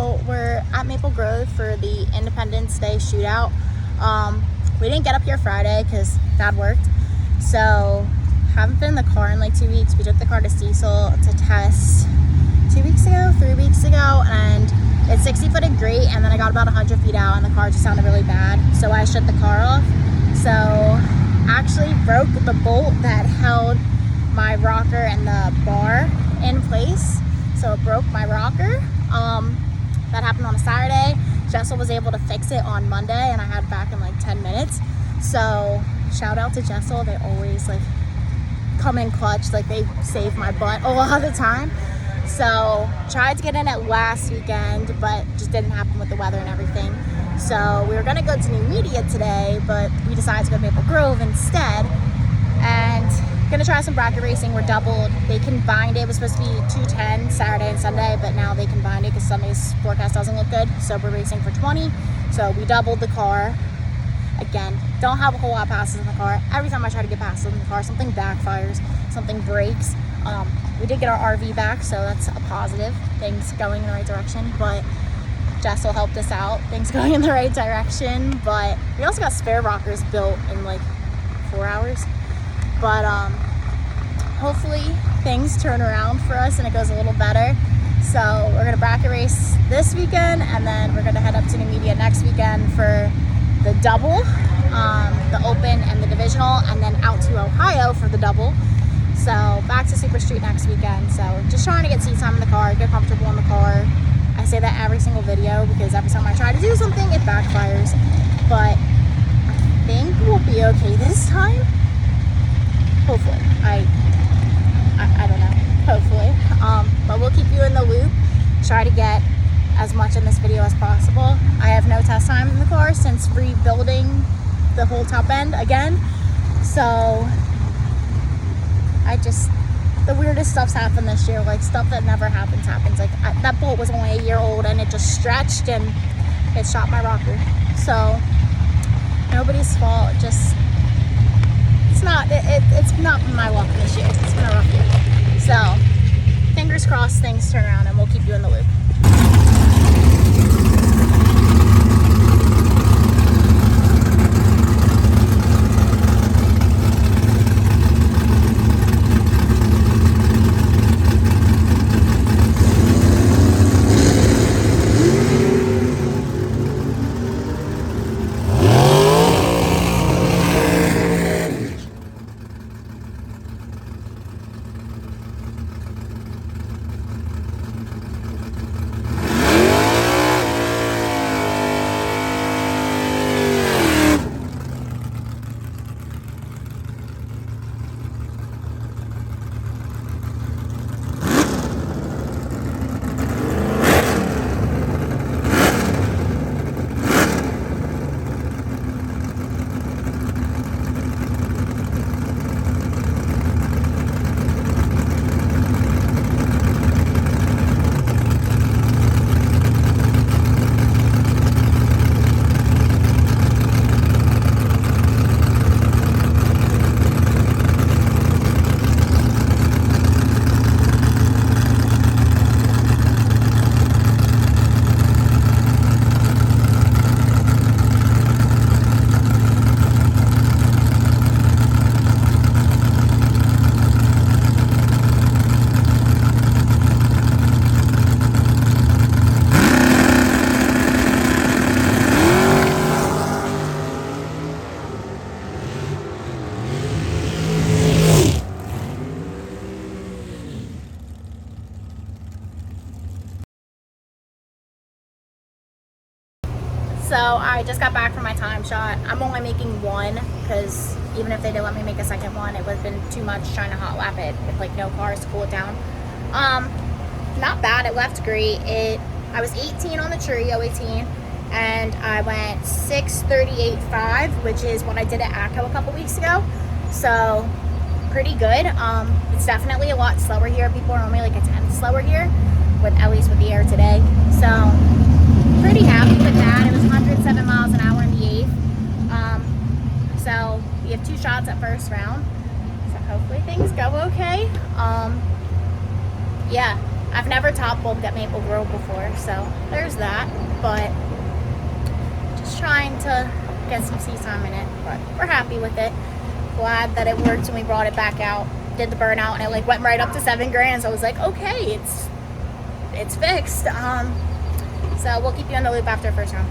So we're at Maple Grove for the Independence Day shootout. We didn't get up here Friday because Dad worked. So haven't been in the car in like 2 weeks. We took the car to Cecil to test 3 weeks ago, and it's 60 footed great, and then I got about 100 feet out and the car just sounded really bad. So I shut the car off. So actually broke the bolt that held my rocker and the bar in place. So it broke my rocker. That happened on a Saturday. Jessel was able to fix it on Monday, and I had it back in like 10 minutes. So shout out to Jessel. They always like come in clutch. Like they save my butt a lot of the time. So tried to get in it last weekend, but just didn't happen with the weather and everything. So we were gonna go to New Media today, but we decided to go to Maple Grove instead. And gonna try some bracket racing. We're doubled. They combined it. It was supposed to be 210 Saturday and Sunday, but now they combined it because Sunday's forecast doesn't look good. So we're racing for 20. So we doubled the car. Again, don't have a whole lot of passes in the car. Every time I try to get passes in the car, something backfires, something breaks. We did get our RV back, so that's a positive. Things going in the right direction, but Jessel helped us out. Things going in the right direction, but we also got spare rockers built in like 4 hours. But hopefully things turn around for us and it goes a little better. So we're gonna bracket race this weekend, and then we're gonna head up to New Media next weekend for the double, the open and the divisional, and then out to Ohio for the double. So back to Super Street next weekend. So just trying to get seat time in the car, get comfortable in the car. I say that every single video because every time I try to do something, it backfires. But I think we'll be okay this time. Hopefully. I don't know. Hopefully. But we'll keep you in the loop. Try to get as much in this video as possible. I have no test time in the car since rebuilding the whole top end again. So the weirdest stuff's happened this year, like stuff that never happens. Like that bolt was only a year old and it just stretched and it shot my rocker. So nobody's fault. Just it's not been my luck this year. It's been a rough year. So fingers crossed things turn around and we'll keep you in the loop. So I just got back from my time shot. I'm only making one because even if they did let me make a second one, it would have been too much trying to hot lap it with like no cars to cool it down. Not bad, it left great. I was 18 on the tree, 018, and I went 6:38.5, which is what I did at ACO a couple weeks ago. So pretty good. It's definitely a lot slower here. People are only like a tenth slower here, at least with the air today. So pretty happy with that. It was 107 miles an hour in the 8th. So we have 2 shots at first round. So hopefully things go okay. Yeah, I've never top bulbed at Maple Grove before, so there's that. But just trying to get some seat time in it, but we're happy with it. Glad that it worked when we brought it back out. Did the burnout and it like went right up to $7,000. So I was like, okay, it's fixed. So we'll keep you on the loop after first round.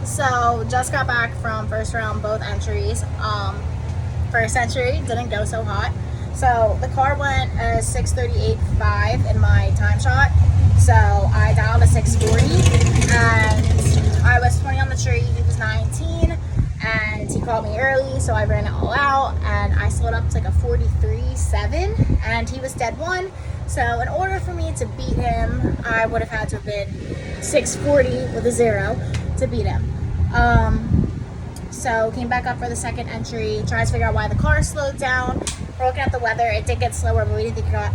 So just got back from first round, both entries. First entry didn't go so hot. So the car went a 6:38.5 in my time shot. So I dialed a 6:40 and I was 20 on the tree. He was 19 and he caught me early. So I ran it all out and I slowed up to like a 43.7 and he was dead one. So in order for me to beat him, I would have had to have been 6:40 with a 0 to beat him. So came back up for the second entry, tried to figure out why the car slowed down. We're looking at the weather, it did get slower, but we didn't think it got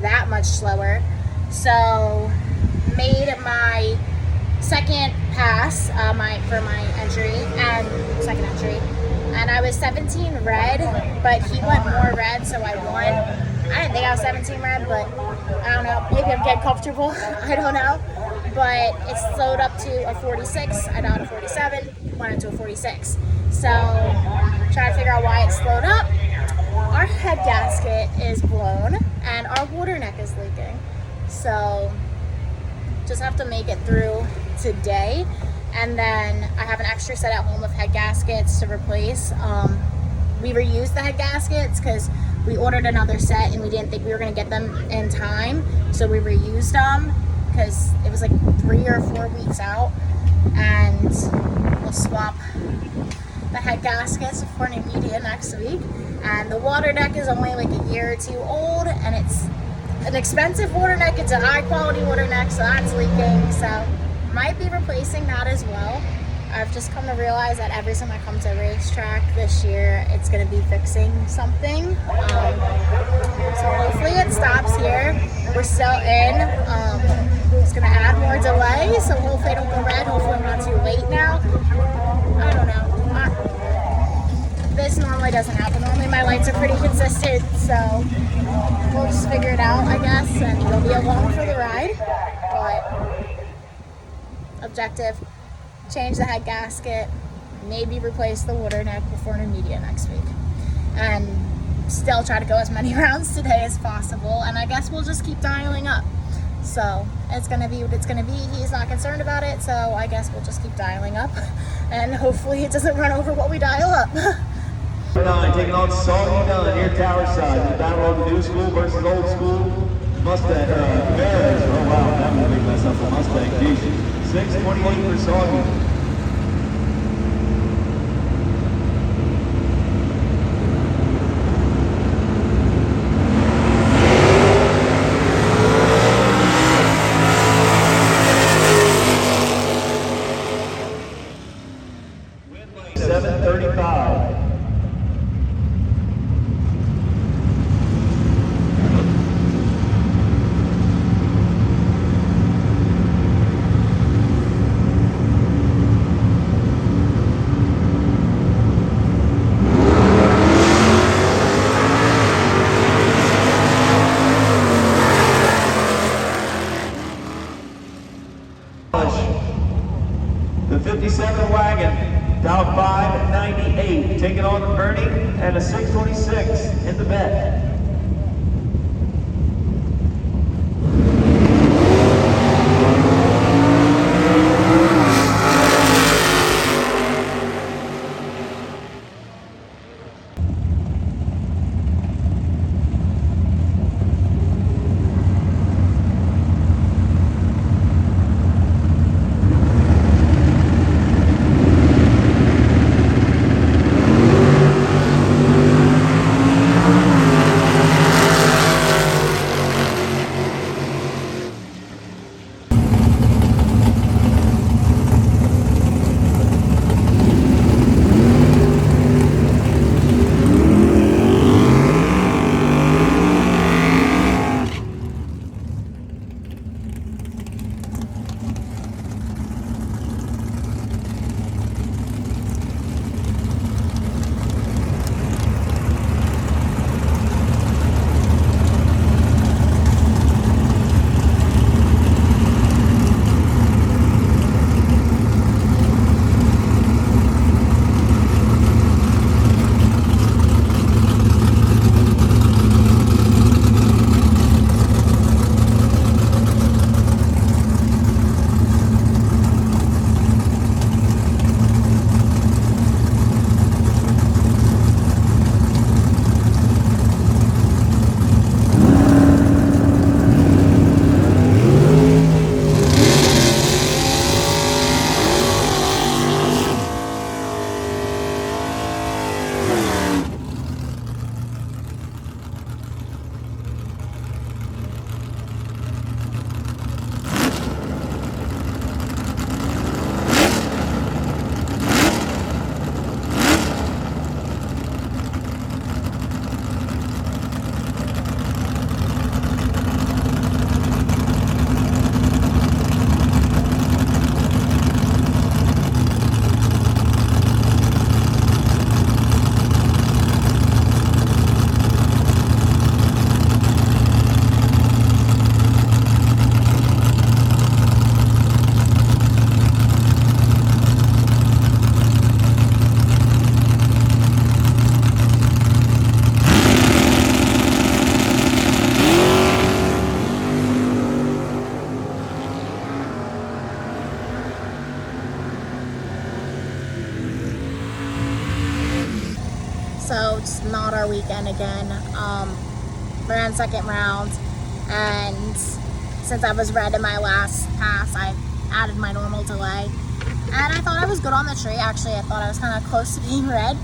that much slower. So made my second pass for my entry and second entry, and I was 17 red, but he went more red, so I won. I didn't think I was 17 red, but I don't know, maybe I'm getting comfortable. I don't know, but it slowed up to a 46. I got a 47, went into a 46. So trying to figure out why it slowed up. Our head gasket is blown and our water neck is leaking. So just have to make it through today And then I have an extra set at home of head gaskets to replace. We reused the head gaskets because we ordered another set and we didn't think we were going to get them in time. So we reused them because it was like 3 or 4 weeks out. And we'll swap the head gaskets for new media next week. And the water neck is only like a year or 2 old, and it's an expensive water neck. It's a high quality water neck, so that's leaking. So might be replacing that as well. I've just come to realize that every time I come to a racetrack this year, it's going to be fixing something. So hopefully it stops here. We're still in. It's going to add more delay, so hopefully I don't go red. Hopefully I'm not too late now. I don't know. This normally doesn't happen. Normally my lights are pretty consistent, so we'll just figure it out, I guess, and you'll be along for the ride. But objective, change the head gasket, maybe replace the water neck before new media next week, and still try to go as many rounds today as possible. And I guess we'll just keep dialing up. So it's gonna be what it's gonna be. He's not concerned about it, so I guess we'll just keep dialing up, and hopefully it doesn't run over what we dial up. 9, taking on Soggy 9 here tower side. The battle of the new school versus old school. Mustang, Bears. Oh wow, that was a big mess up for Mustang. Geez. 6:28 for Soggy. The 57 wagon, down 598, taking on Ernie and a 626 in the bet. not our weekend again. Ran second round, and since I was red in my last pass, I added my normal delay. And I thought I was good on the tree. Actually, I thought I was kind of close to being red,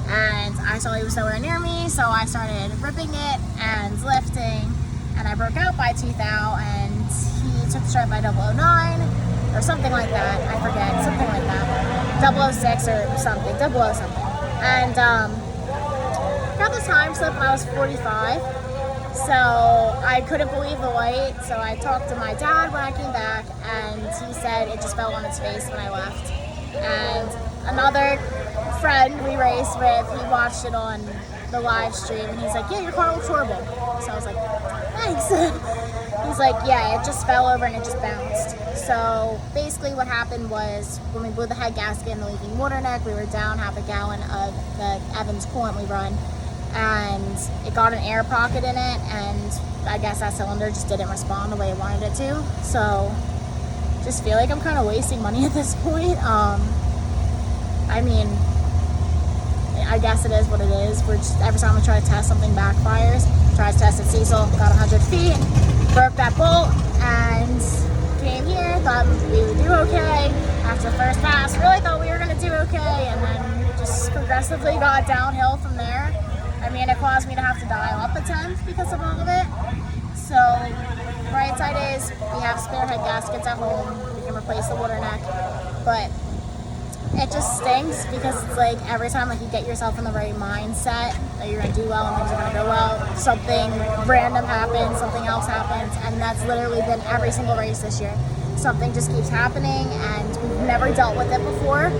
and I saw he was nowhere near me, so I started ripping it and lifting, and I broke out by 2 thou, and he took the stripe by 009 or something like that. I forget, something like that. 006 or something, 00 something. And got the time slip when I was 45, so I couldn't believe the light. So I talked to my dad when I came back, and he said it just fell on its face when I left. And another friend we raced with, he watched it on the live stream, and he's like, yeah, your car looks horrible. So I was like, thanks. He's like, yeah, it just fell over and it just bounced. So basically what happened was when we blew the head gasket in the leaking water neck, we were down half a gallon of the Evans coolant we run, and it got an air pocket in it, and I guess that cylinder just didn't respond the way it wanted it to. So just feel like I'm kind of wasting money at this point. I mean, I guess it is what it is. We're just, every time we try to test, something backfires. Tried to test at Cecil, got 100 feet, broke that bolt, and came here, thought we would do okay. After the first pass, really thought we were going to do okay, and then just progressively got downhill from there. I mean, it caused me to have to dial up a 10th because of all of it. So, right side is, we have spare head gaskets at home, we can replace the water neck, but it just stinks because it's like every time like you get yourself in the right mindset that you're gonna do well and things are gonna go well, something random happens, something else happens, and that's literally been every single race this year. Something just keeps happening, and we've never dealt with it before,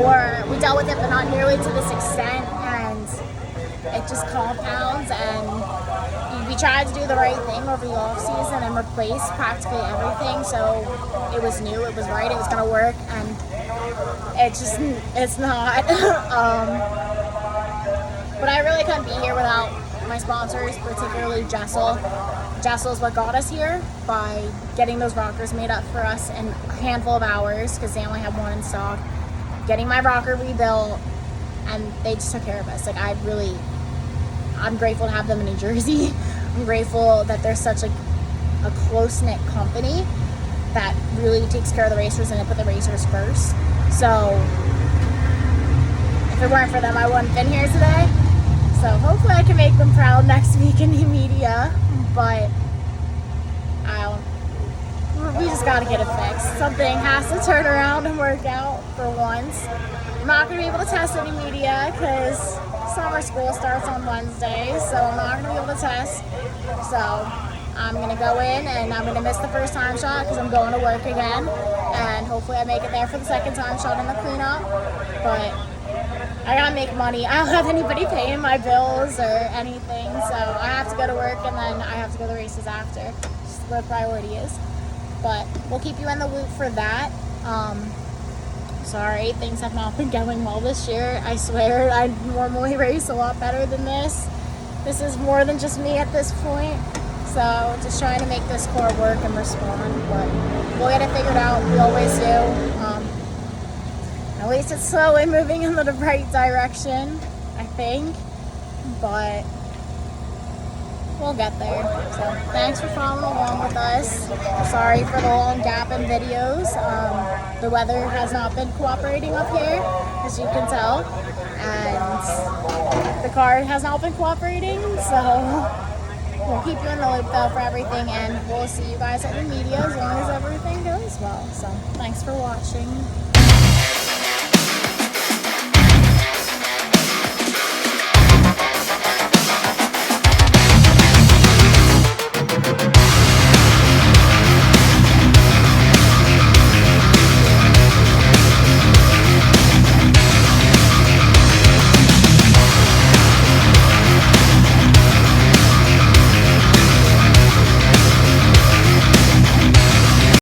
or we dealt with it but not nearly to this extent, and it just compounds. And we tried to do the right thing over the off season and replace practically everything, so it was new, it was right, it was gonna work, and it's not. But I really couldn't be here without my sponsors, particularly Jessel. Jessel is what got us here by getting those rockers made up for us in a handful of hours because they only had one in stock. Getting my rocker rebuilt, and they just took care of us. Like I'm grateful to have them in New Jersey. I'm grateful that they're such a close-knit company that really takes care of the racers and they put the racers first. So if it weren't for them, I wouldn't have been here today. So hopefully I can make them proud next week in the media, but we just gotta get it fixed. Something has to turn around and work out for once. I'm not gonna be able to test any media because summer school starts on Wednesday, so I'm not gonna be able to test. So I'm gonna go in and I'm gonna miss the first time shot because I'm going to work again, and hopefully I make it there for the second time shot in the cleanup. But I gotta make money. I don't have anybody paying my bills or anything, so I have to go to work and then I have to go to the races after. Just what priority is. But we'll keep you in the loop for that. Sorry, things have not been going well this year. I swear, I normally race a lot better than this. This is more than just me at this point. So just trying to make this car work and respond, but we'll get it figured out. We always do. At least it's slowly moving in the right direction, I think, but we'll get there. So thanks for following along with us. Sorry for the long gap in videos. The weather has not been cooperating up here, as you can tell, and the car has not been cooperating, so we'll keep you in the loop though for everything, and we'll see you guys at the media as long as everything goes well. So thanks for watching.